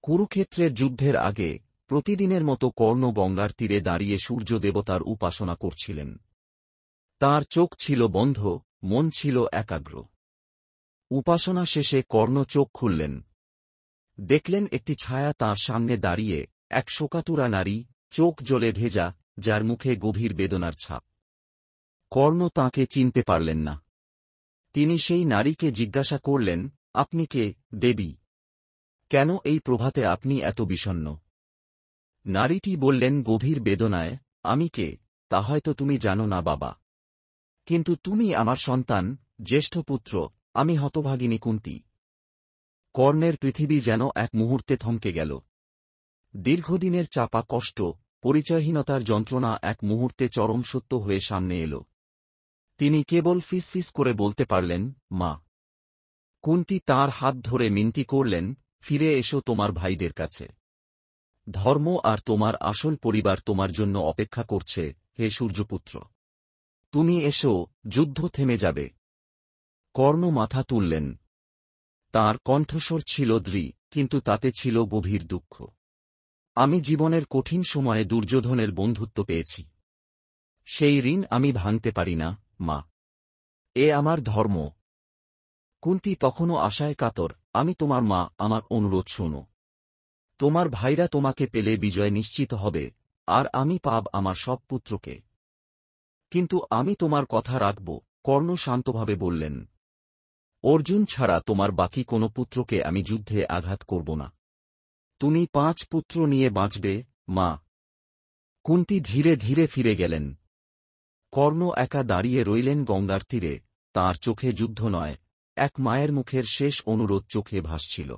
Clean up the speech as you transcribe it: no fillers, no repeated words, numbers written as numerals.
কুরুক্ষেত্রের যুদ্ধের আগে প্রতিদিনের মতো কর্ণ গঙ্গার তীরে দাঁড়িয়ে সূর্য দেবতার উপাসনা করছিলেন। তার চোখ ছিল বন্ধ, মন ছিল একাগ্র। উপাসনা শেষে কর্ণ চোখ খুললেন। দেখলেন একটি ছায়া তাঁর সামনে দাঁড়িয়ে, এক শোকাতুরা নারী, চোখ জ্বলে ভেজা, যার মুখে গভীর বেদনার ছাপ। কর্ণ তাঁকে চিনতে পারলেন না। তিনি সেই নারীকে জিজ্ঞাসা করলেন, আপনি কে, দেবী? কেন এই প্রভাতে আপনি এত বিষণ্ণ? নারীটি বললেন গভীর বেদনায়, আমি কে, তা হয়তো তুমি জানো না বাবা। কিন্তু তুমি আমার সন্তান, জ্যেষ্ঠ পুত্র, আমি হতভাগিনী কুন্তী। কর্ণের পৃথিবী যেন এক মুহূর্তে থমকে গেল। দীর্ঘদিনের চাপা কষ্ট, পরিচয়হীনতার যন্ত্রণা এক মুহূর্তে চরম সত্য হয়ে সামনে এল। তিনি কেবল ফিসফিস করে বলতে পারলেন, মা। কুন্তী তাঁর হাত ধরে মিনতি করলেন, ফিরে এসো তোমার ভাইদের কাছে। ধর্ম আর তোমার আসল পরিবার তোমার জন্য অপেক্ষা করছে, হে সূর্যপুত্র। তুমি এসো, যুদ্ধ থেমে যাবে। কর্ণ মাথা তুললেন। তাঁর কণ্ঠস্বর ছিল দৃঢ়, কিন্তু তাতে ছিল গভীর দুঃখ। আমি জীবনের কঠিন সময়ে দুর্যোধনের বন্ধুত্ব পেয়েছি। সেই ঋণ আমি ভাঙতে পারি না, মা। এ আমার ধর্ম। কুন্তী তখনও আশায় কাতর, আমি তোমার মা, আমার অনুরোধ শোনো। তোমার ভাইরা তোমাকে পেলে বিজয় নিশ্চিত হবে, আর আমি পাব আমার সব পুত্রকে। কিন্তু আমি তোমার কথা রাখব, কর্ণ শান্তভাবে বললেন। অর্জুন ছাড়া তোমার বাকি কোনো পুত্রকে আমি যুদ্ধে আঘাত করব না। তুমি 5 পুত্র নিয়ে বাঁচবে, মা। কুন্তী ধীরে ধীরে ফিরে গেলেন। কর্ণ একা দাঁড়িয়ে রইলেন গঙ্গার তীরে, তাঁর চোখে যুদ্ধ নয়, এক মায়ের মুখের শেষ অনুরোধ চোখে ভাসছিল।